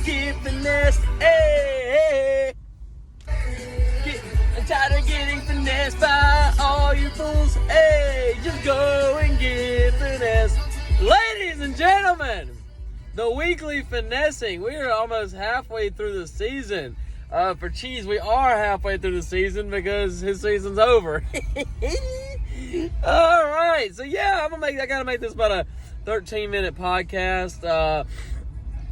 get finessed. Hey, I'm tired of getting finessed by all you fools. Hey, just go and get finessed. Ladies and gentlemen, the weekly finessing. We are almost halfway through the season. For Cheese, we are halfway through the season because his season's over. All right, so yeah, I gotta make this about a 13-minute podcast.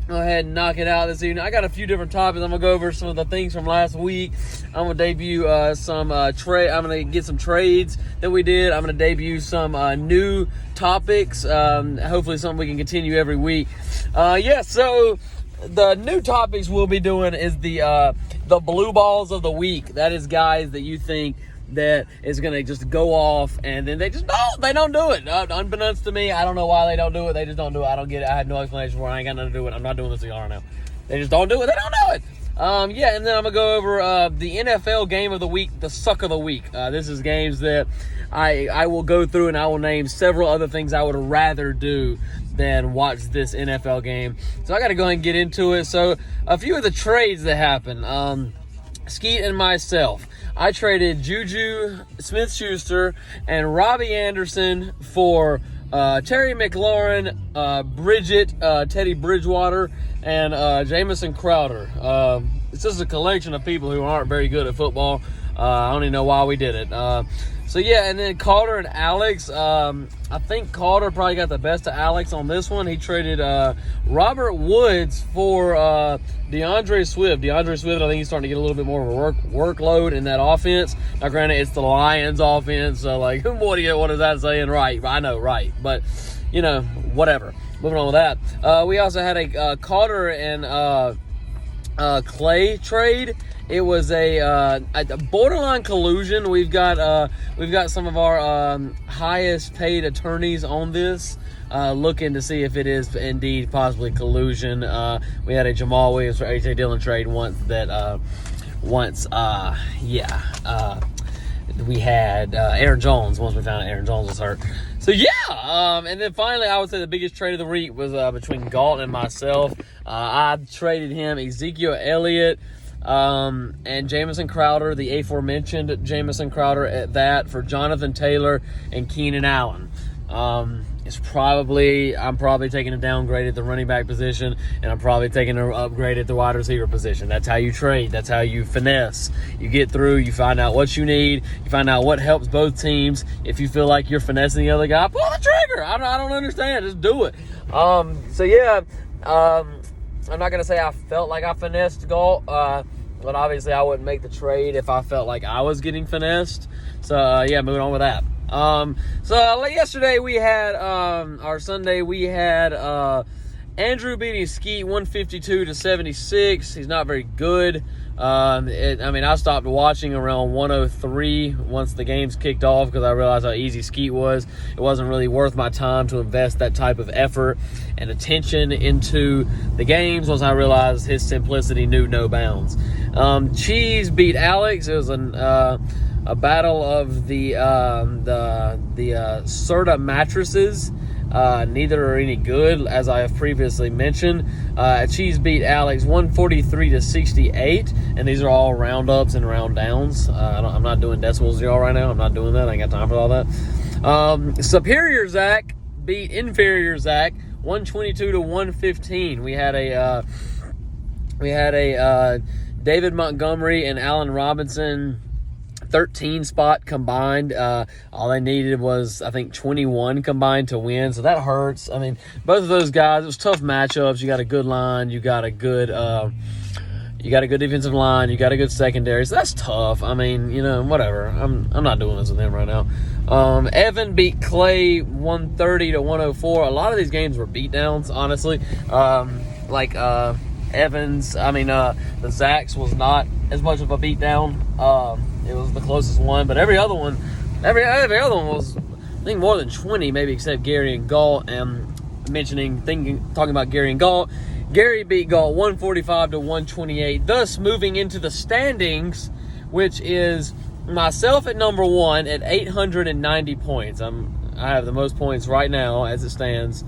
Go ahead and knock it out this evening. I got a few different topics. I'm gonna go over some of the things from last week. I'm gonna debut some trade. I'm gonna get some trades that we did. I'm gonna debut some new topics. Hopefully, something we can continue every week. So the new topics we'll be doing is the blue balls of the week. That is guys that you think that is going to just go off and then they don't do it. Unbeknownst to me, I don't know why they don't do it. They just don't do it. I don't get it. I had no explanation for it. I ain't got nothing to do with it. I'm not doing this to y'all right now. They just don't do it. They don't do it. And then I'm going to go over the NFL game of the week, the suck of the week. This is games that I will go through and I will name several other things I would rather do than watch this NFL game. So I got to go ahead and get into it. So a few of the trades that happened. Skeet and myself. I traded Juju Smith-Schuster and Robbie Anderson for Terry McLaurin, Bridget, Teddy Bridgewater, and Jamison Crowder. It's just a collection of people who aren't very good at football. I don't even know why we did it. And then Calder and Alex. I think Calder probably got the best of Alex on this one. He traded Robert Woods for DeAndre Swift. DeAndre Swift, I think he's starting to get a little bit more of a workload in that offense. Now, granted, it's the Lions offense, so, what is that saying? Right. I know, right. But, whatever. Moving on with that. We also had a Calder and Clay trade. It was a borderline collusion. We've got some of our highest paid attorneys on this, looking to see if it is indeed possibly collusion. We had a Jamal Williams for A.J. Dillon trade once that we had Aaron Jones once we found out Aaron Jones was hurt. So and then finally I would say the biggest trade of the week was between Galt and myself. I traded him Ezekiel Elliott and Jamison Crowder, the aforementioned Jamison Crowder at that, for Jonathan Taylor and Keenan Allen. I'm probably taking a downgrade at the running back position, and I'm probably taking an upgrade at the wide receiver position. That's how you trade. That's how you finesse. You get through, you find out what you need, you find out what helps both teams. If you feel like you're finessing the other guy, pull the trigger. I don't understand. Just do it. I'm not going to say I felt like I finessed Galt, but obviously I wouldn't make the trade if I felt like I was getting finessed. So, moving on with that. Yesterday we had, Sunday we had Andrew beating Skeet 152-76. He's not very good. I stopped watching around 103 once the games kicked off because I realized how easy Skeet was. It wasn't really worth my time to invest that type of effort and attention into the games once I realized his simplicity knew no bounds. Cheese beat Alex. It was a battle of the Serta mattresses. Neither are any good, as I have previously mentioned. Cheese beat Alex 143-68, and these are all round-ups and round-downs. I'm not doing decimals y'all right now. I'm not doing that. I ain't got time for all that. Superior Zach beat Inferior Zach 122-115. We had a David Montgomery and Allen Robinson 13 spot combined. All they needed was, I think, 21 combined to win, so that hurts. Both of those guys, it was tough matchups. You got a good line, you got a good defensive line, you got a good secondary, so that's tough. Whatever. I'm not doing this with him right now. Evan beat Clay 130-104. A lot of these games were beatdowns, honestly. Evans, the Zach's was not as much of a beatdown. It was the closest one, but every other one was, I think, more than 20, maybe except Gary and Galt. And talking about Gary and Galt, Gary beat Galt 145-128, thus moving into the standings, which is myself at number one at 890 points. I have the most points right now as it stands.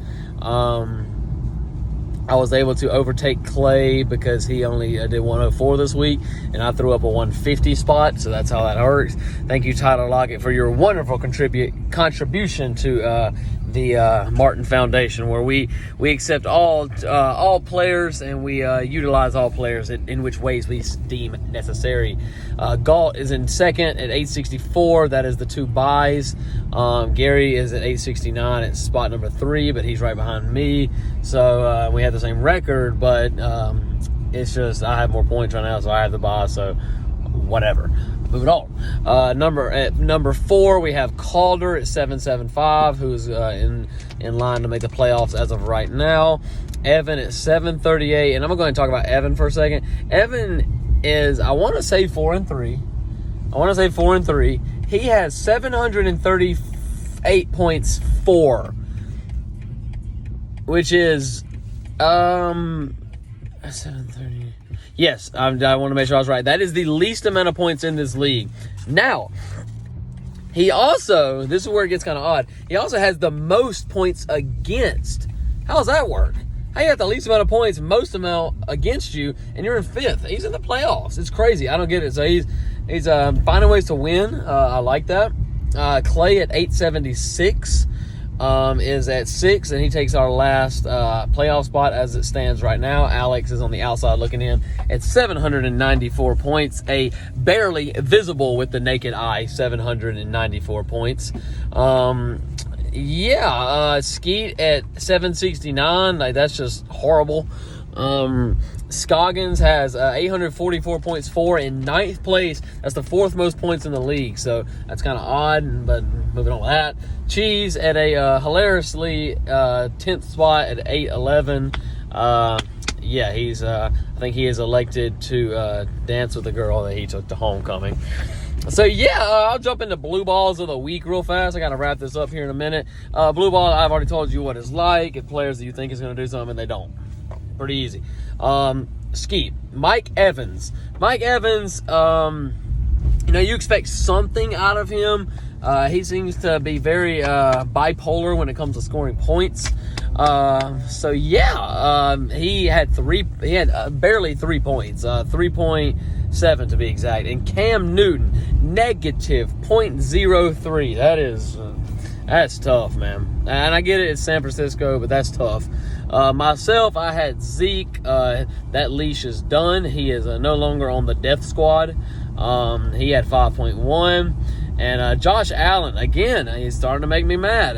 I was able to overtake Clay because he only did 104 this week, and I threw up a 150 spot, so that's how that works. Thank you, Tyler Lockett, for your wonderful contribution to the Martin Foundation, where we accept all players, and we utilize all players in which ways we deem necessary. Galt is in second at 864. That is the 2 buys. Gary is at 869 at spot number 3, but he's right behind me. So we have the same record, but it's just I have more points right now, so I have the buy. So whatever. Moving on. Number 4, we have Calder at 775, who's in line to make the playoffs as of right now. Evan at 738, and I'm going to talk about Evan for a second. Evan is, I want to say 4-3. He has 738 points for, which is 730. Yes, I want to make sure I was right. That is the least amount of points in this league. Now, he also, this is where it gets kind of odd, he also has the most points against. How does that work? How you got the least amount of points, most amount against you, and you're in 5th? He's in the playoffs. It's crazy. I don't get it. So he's finding ways to win. I like that. Clay at 876 is at 6, and he takes our last playoff spot as it stands right now. Alex is on the outside looking in at 794 points, a barely visible with the naked eye 794 points. Skeet at 769, like that's just horrible. Scoggins has 844 points for in 9th place. That's the 4th most points in the league, so that's kind of odd, but moving on with that. Cheese at a hilariously 10th spot at 811. He's I think he is elected to dance with the girl that he took to homecoming. So, I'll jump into blue balls of the week real fast. I got to wrap this up here in a minute. Blue ball, I've already told you what it's like. If players that you think is going to do something, they don't. Pretty easy. Skeet. Mike Evans. You expect something out of him. He seems to be very bipolar when it comes to scoring points. He had barely 3 points, 3.7 to be exact. And Cam Newton, negative 0.03. That's tough, man. And I get it, it's San Francisco, but that's tough. Myself, I had Zeke. That leash is done. He is no longer on the death squad. He had 5.1. And Josh Allen, again, he's starting to make me mad.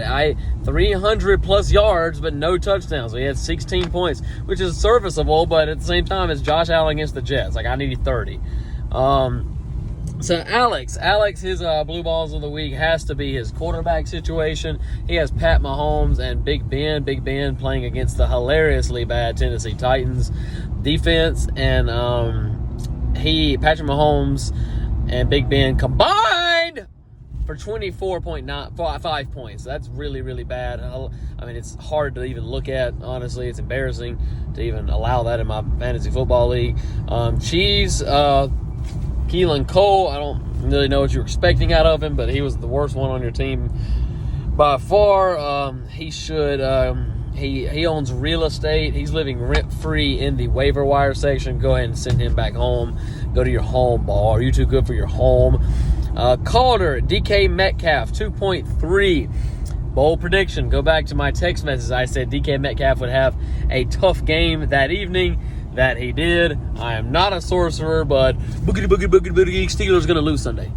300 plus yards, but no touchdowns. So he had 16 points, which is serviceable, but at the same time, it's Josh Allen against the Jets. Like, I need 30. So Alex, his blue balls of the week has to be his quarterback situation. He has Pat Mahomes and Big Ben playing against the hilariously bad Tennessee Titans defense. And Patrick Mahomes and Big Ben combined for 24.95 points. That's really, really bad. I mean, it's hard to even look at, honestly. It's embarrassing to even allow that in my fantasy football league. Keelan Cole, I don't really know what you're expecting out of him, but he was the worst one on your team by far. He owns real estate. He's living rent-free in the waiver wire section. Go ahead and send him back home. Go to your home, ball. Are you too good for your home? Calder, DK Metcalf, 2.3. Bold prediction. Go back to my text message. I said DK Metcalf would have a tough game that evening. That he did. I am not a sorcerer, but boogity, Steelers going to lose Sunday.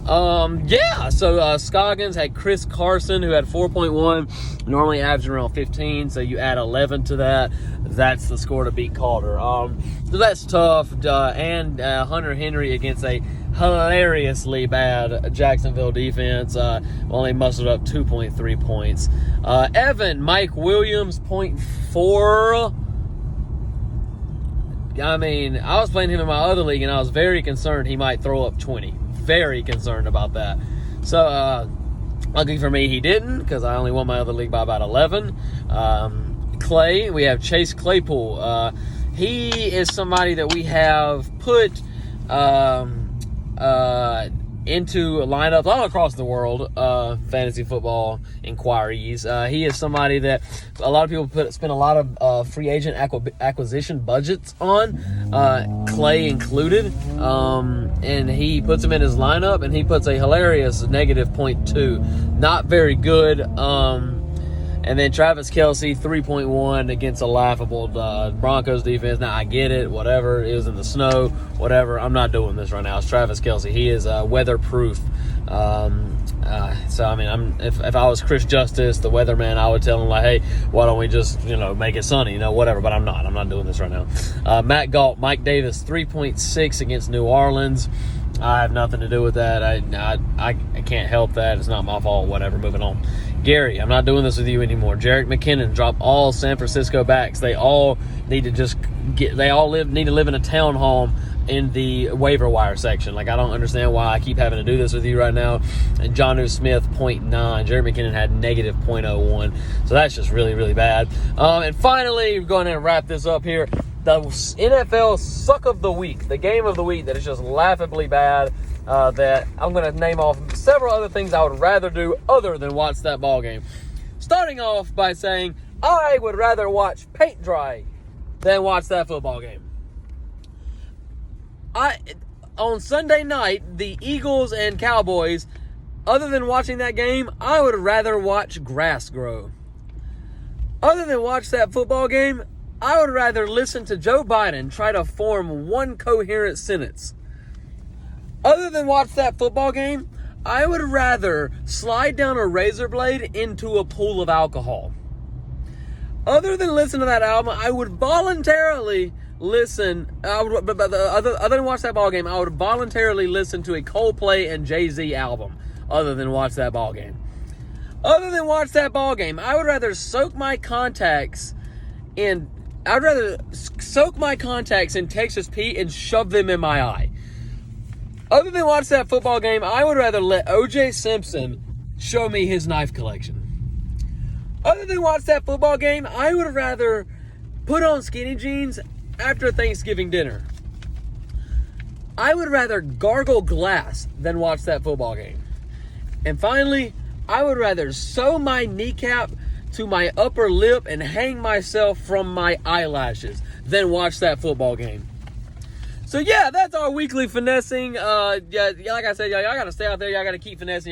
So Scoggins had Chris Carson, who had 4.1, normally averaging around 15, so you add 11 to that. That's the score to beat Calder. So that's tough. And Hunter Henry against a hilariously bad Jacksonville defense. Only mustered up 2.3 points. Evan, Mike Williams, 0.4. I mean, I was playing him in my other league, and I was very concerned he might throw up 20. Very concerned about that. So, lucky for me, he didn't, because I only won my other league by about 11. Clay, we have Chase Claypool. He is somebody that we have put into lineups all across the world, fantasy football inquiries. He is somebody that a lot of people spend a lot of free agent acquisition budgets on, Clay included, and he puts him in his lineup, and he puts a hilarious negative 0.2. Not very good. And then Travis Kelce, 3.1 against a laughable Broncos defense. Now, I get it, whatever. It was in the snow, whatever. I'm not doing this right now. It's Travis Kelce. He is weatherproof. So, I mean, if I was Chris Justice, the weatherman, I would tell him, like, hey, why don't we just, make it sunny, whatever. But I'm not. I'm not doing this right now. Matt Galt, Mike Davis, 3.6 against New Orleans. I have nothing to do with that. I can't help that. It's not my fault. Whatever. Moving on. Gary, I'm not doing this with you anymore. Jerick McKinnon, drop all San Francisco backs. They all need to need to live in a townhome in the waiver wire section. Like, I don't understand why I keep having to do this with you right now. And Jonnu Smith, 0.9. Jerick McKinnon had negative 0.01. So that's just really, really bad. And finally, we're going to wrap this up here. The NFL suck of the week, the game of the week that is just laughably bad, that I'm going to name off several other things I would rather do other than watch that ball game. Starting off by saying I would rather watch paint dry than watch that football game. On Sunday night, the Eagles and Cowboys, other than watching that game, I would rather watch grass grow. Other than watch that football game, I would rather listen to Joe Biden try to form one coherent sentence. Other than watch that football game, I would rather slide down a razor blade into a pool of alcohol. Other than listen to that album, I would voluntarily listen. Other than watch that ball game, I would voluntarily listen to a Coldplay and Jay-Z album. Other than watch that ball game. Other than watch that ball game, I would rather soak my contacts in Texas Pete and shove them in my eye. Other than watch that football game, I would rather let O.J. Simpson show me his knife collection. Other than watch that football game, I would rather put on skinny jeans after Thanksgiving dinner. I would rather gargle glass than watch that football game. And finally, I would rather sew my kneecap to my upper lip and hang myself from my eyelashes than watch that football game. So yeah, that's our weekly finessing. Yeah, like I said, y'all gotta stay out there. Y'all gotta keep finessing.